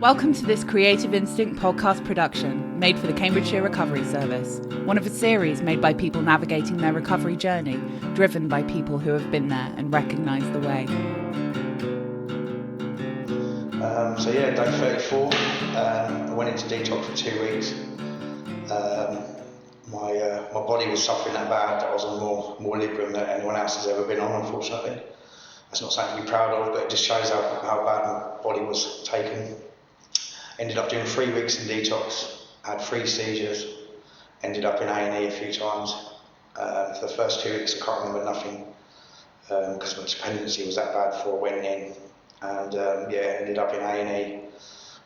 Welcome to this Creative Instinct podcast production made for the Cambridgeshire Recovery Service, one of a series made by people navigating their recovery journey, driven by people who have been there and recognise the way. Day 34, I went into detox for 2 weeks. My body was suffering that bad that I was on more Librium than anyone else has ever been on, unfortunately. That's not something to be proud of, but it just shows how bad my body was taken. Ended up doing 3 weeks in detox, had 3 seizures, ended up in A&E a few times. For the first 2 weeks I can't remember nothing, because my dependency was that bad before I went in. And ended up in A&E,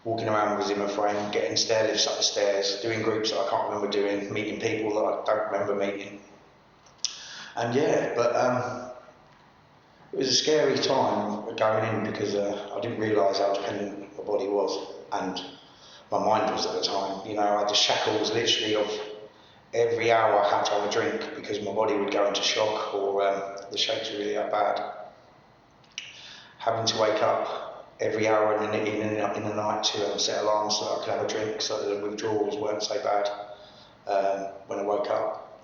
walking around with Zimmer-frame, getting stair lifts up the stairs, doing groups that I can't remember doing, meeting people that I don't remember meeting. And it was a scary time going in because I didn't realise how dependent my body was and my mind was at the time. You know, I had the shackles literally of every hour I had to have a drink because my body would go into shock or the shakes were really that bad. Having to wake up every hour in the night to set alarms so that I could have a drink so that the withdrawals weren't so bad when I woke up.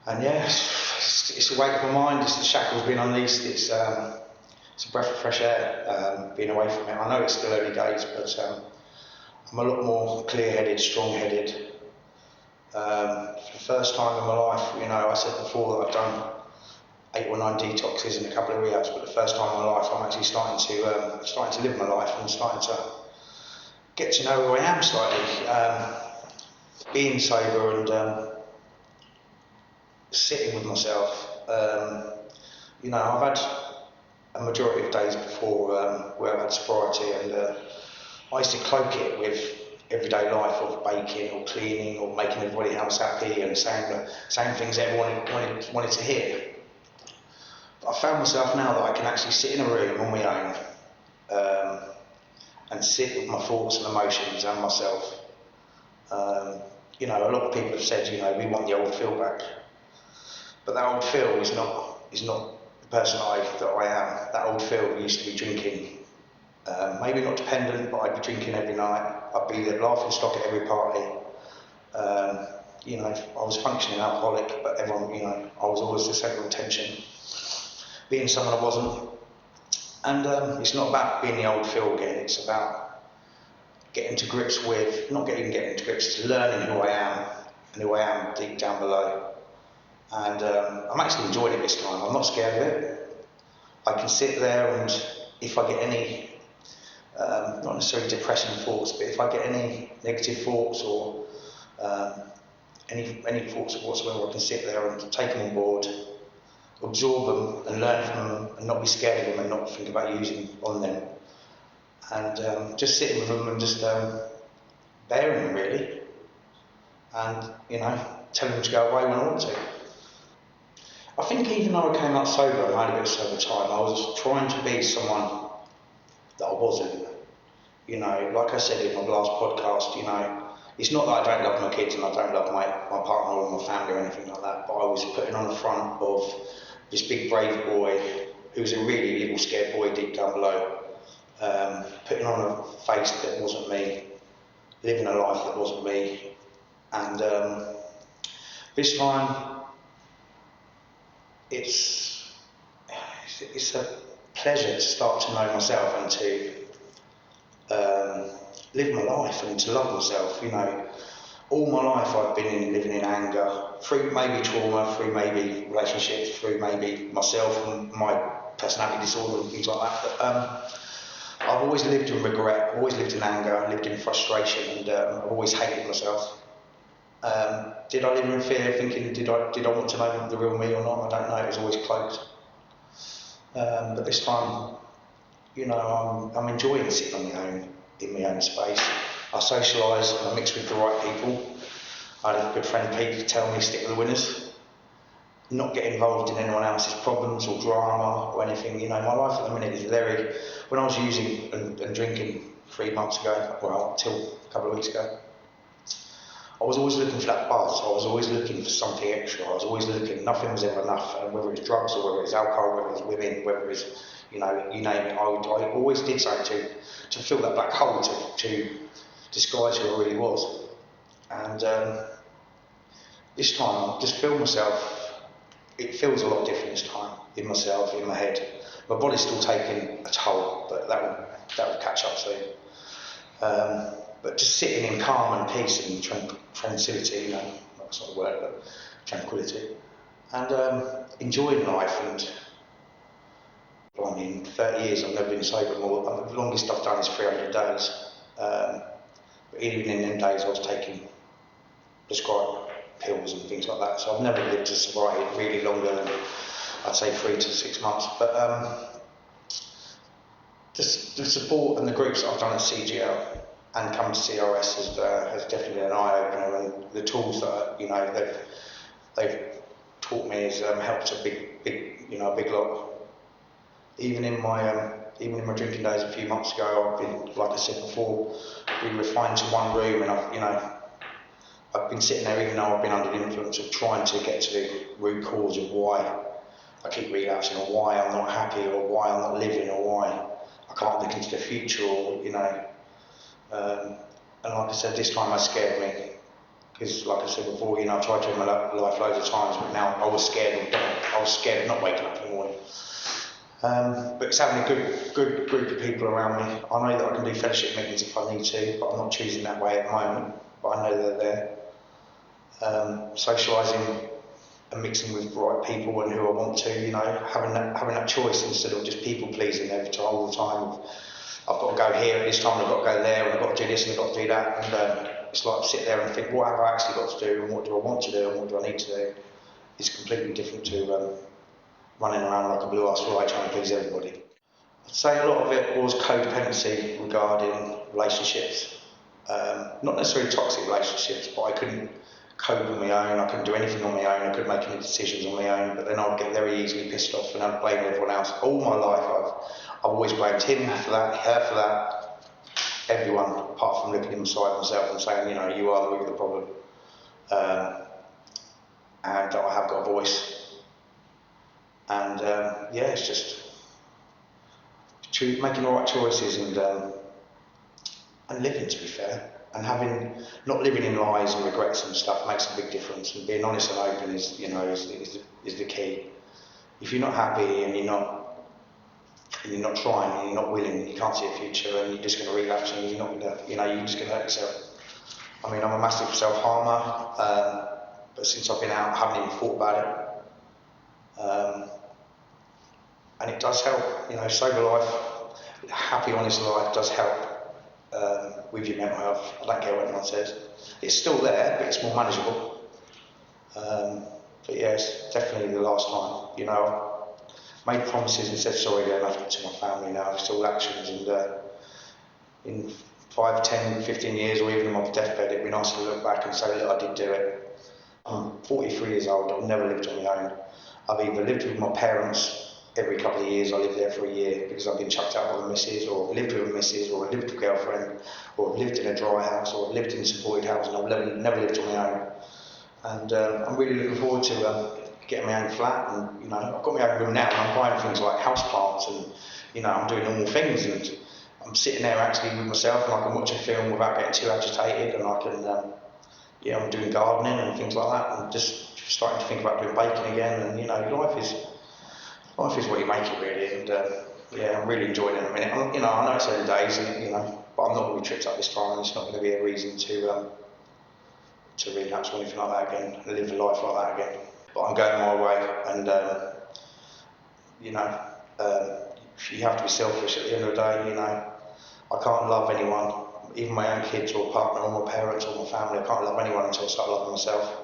And it's a wake of my mind, it's the shackles being unleashed, it's a breath of fresh air being away from it. I know it's still early days, but I'm a lot more clear-headed, strong-headed. For the first time in my life, you know, I said before that I've done 8 or 9 detoxes and a couple of rehabs, but the first time in my life I'm actually starting to live my life and starting to get to know who I am slightly. Being sober and sitting with myself. I've had a majority of days before where I've had sobriety, and I used to cloak it with everyday life of baking or cleaning or making everybody else happy and saying things everyone wanted to hear. But I found myself now that I can actually sit in a room on my own and sit with my thoughts and emotions and myself. A lot of people have said, we want the old Phil back. But that old Phil is not the person that I am. That old Phil used to be drinking, maybe not dependent, but I'd be drinking every night. I'd be the laughing stock at every party. I was functioning alcoholic, but everyone, I was always the centre of attention, being someone I wasn't. And it's not about being the old Phil again, it's about getting to grips with, not getting to grips, it's learning who I am and who I am deep down below. And I'm actually enjoying it this time. I'm not scared of it. I can sit there and if I get any, not necessarily depressing thoughts, but if I get any negative thoughts or any thoughts whatsoever, I can sit there and take them on board, absorb them and learn from them and not be scared of them and not think about using on them. And just sitting with them and just bearing them really. And, telling them to go away when I want to. I think even though I came out sober and I had a bit of sober time, I was trying to be someone that I wasn't. Like I said in my last podcast, it's not that I don't love my kids and I don't love my partner or my family or anything like that, but I was putting on the front of this big brave boy who was a really little scared boy deep down below, putting on a face that wasn't me, living a life that wasn't me. And this time, it's a pleasure to start to know myself and to live my life and to love myself. All my life I've been living in anger, through maybe trauma, through maybe relationships, through maybe myself and my personality disorder and things like that. But I've always lived in regret, always lived in anger, lived in frustration, and I've always hated myself. Did I live in fear, thinking, did I want to know the real me or not? I don't know, it was always cloaked. But this time, I'm enjoying sitting on my own, in my own space. I socialise and I mix with the right people. I had a good friend Pete tell me stick with the winners, not get involved in anyone else's problems or drama or anything. My life at the minute is very, when I was using and drinking 3 months ago, well, till a couple of weeks ago, I was always looking for that buzz. I was always looking for something extra. I was always looking. Nothing was ever enough. And whether it's drugs or whether it's alcohol, whether it's women, whether it's, you name it. I always did something to fill that black hole, to disguise who I really was. And this time, I just feel myself. It feels a lot different this time in myself, in my head. My body's still taking a toll, but that will catch up soon. But just sitting in calm and peace and tranquility, that's not a word, but tranquility, and enjoying life. And in 30 years I've never been sober more. The longest I've done is 300 days. But even in them days I was taking prescribed pills and things like that. So I've never lived a sobriety really longer than, I'd say, 3 to 6 months. But just the support and the groups that I've done at CGL and come to CRS has definitely been an eye-opener, and the tools that they've taught me has helped a big lot. Even in my drinking days a few months ago, I've been, like I said before, been refined to one room, and I've been sitting there, even though I've been under the influence of trying to get to the root cause of why I keep relapsing, or why I'm not happy, or why I'm not living, or why I can't look into the future, or and like I said, this time it scared me, because like I said before, I've tried to live my life loads of times, but now I was scared of not waking up in the morning. But it's having a good group of people around me. I know that I can do fellowship meetings if I need to, but I'm not choosing that way at the moment. But I know they're there. Socialising and mixing with the right people and who I want to, having that choice instead of just people pleasing all the time. I've got to go here at this time, I've got to go there, and I've got to do this and I've got to do that. And it's like I sit there and think, what have I actually got to do, and what do I want to do, and what do I need to do? It's completely different to running around like a blue-ass fly trying to please everybody. I'd say a lot of it was codependency regarding relationships. Not necessarily toxic relationships, but I couldn't cope on my own, I couldn't do anything on my own, I couldn't make any decisions on my own, but then I'd get very easily pissed off and I'd blame everyone else. All my life I've always blamed him for that, her for that, everyone, apart from looking inside myself and saying, you are the root of the problem. And I have got a voice. And it's just making the right choices and living, to be fair. And not living in lies and regrets and stuff makes a big difference. And being honest and open is the key. If you're not happy and you're not trying and you're not willing, you can't see a future, and you're just going to relapse, and you're not going to, you're just going to hurt yourself. I mean, I'm a massive self-harmer, but since I've been out, I haven't even thought about it. And it does help, sober life, a happy, honest life does help. With your mental health, I don't care what anyone says. It's still there, but it's more manageable. But yeah, it's definitely the last time. I've made promises and said sorry enough to my family now. It's all actions, and in 5, 10, 15 years, or even on my deathbed, it'd be nice to look back and say, look, I did do it. I'm 43 years old. I've never lived on my own. I've either lived with my parents. Every couple of years I lived there for a year because I've been chucked out by the missus, or I've lived with a missus, or I've lived with a girlfriend, or I've lived in a dry house, or I've lived in a supported house, and I've never lived on my own. And I'm really looking forward to getting my own flat, and I've got my own room now, and I'm buying things like house plants, and I'm doing normal things, and I'm sitting there actually with myself, and I can watch a film without getting too agitated, and I can I'm doing gardening and things like that, and just starting to think about doing baking again, and life is what you make it, really, and I'm really enjoying it at the minute. I know it's early days, and but I'm not going to be tripped up this time, and it's not going to be a reason to relapse or anything like that again, and live a life like that again. But I'm going my way, and you have to be selfish at the end of the day. I can't love anyone, even my own kids or partner or my parents or my family. I can't love anyone until I start loving myself.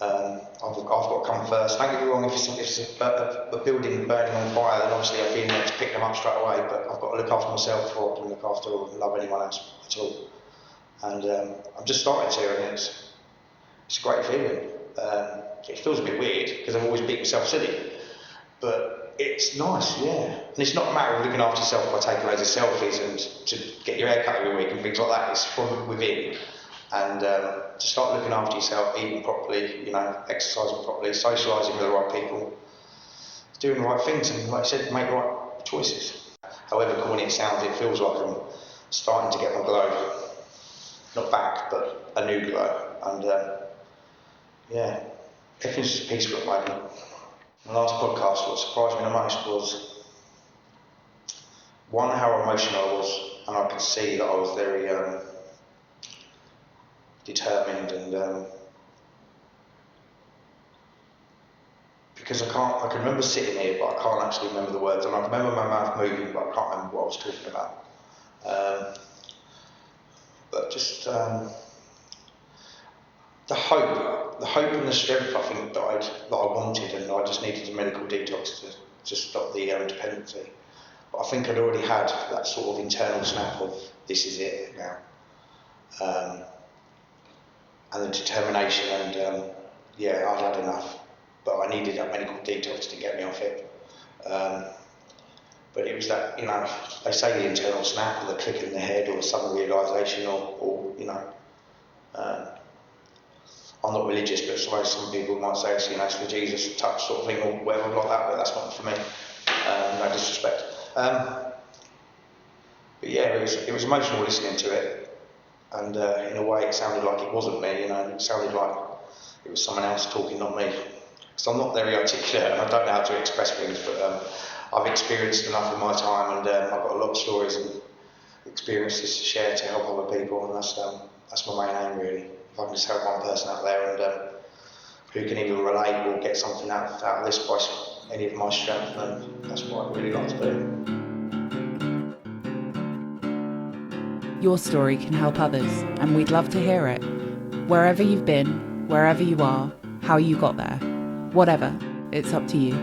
I've got to come first. Don't get me wrong, if it's a building burning on fire, then obviously I'd be in there to pick them up straight away, but I've got to look after myself before I can look after or love anyone else at all. And I'm just starting to, and it's a great feeling. It feels a bit weird, because I've always beat myself silly, but it's nice, yeah. And it's not a matter of looking after yourself by taking loads of selfies and to get your hair cut every week and things like that. It's from within. and to start looking after yourself, eating properly, exercising properly, socialising with the right people, doing the right things, and like I said, make the right choices. However corny it sounds, it feels like I'm starting to get my glow. Not back, but a new glow. And everything's just peaceful at the moment. The last podcast, what surprised me the most was, one, how emotional I was, and I could see that I was very determined, and because I can remember sitting here, but I can't actually remember the words, and I can remember my mouth moving, but I can't remember what I was talking about. But just the hope and the strength, I think, that I wanted, and I just needed a medical detox to stop the dependency. But I think I'd already had that sort of internal snap of, this is it now. And the determination, and I'd had enough. But I needed that medical detox to get me off it. But it was that, they say the internal snap, or the click in the head, or some realisation, or I'm not religious, but I suppose some people might say it's the Jesus touch sort of thing, or whatever like that, but that's not for me. No disrespect. But yeah, it was emotional listening to it, and in a way it sounded like it wasn't me, it sounded like it was someone else talking, not me. So I'm not very articulate, and I don't know how to express things, but I've experienced enough in my time, and I've got a lot of stories and experiences to share to help other people, and that's my main aim, really. If I can just help one person out there, and who can either relate or get something out of this by any of my strength, then that's what I'd really like to do. Your story can help others, and we'd love to hear it. Wherever you've been, wherever you are, how you got there. Whatever, it's up to you.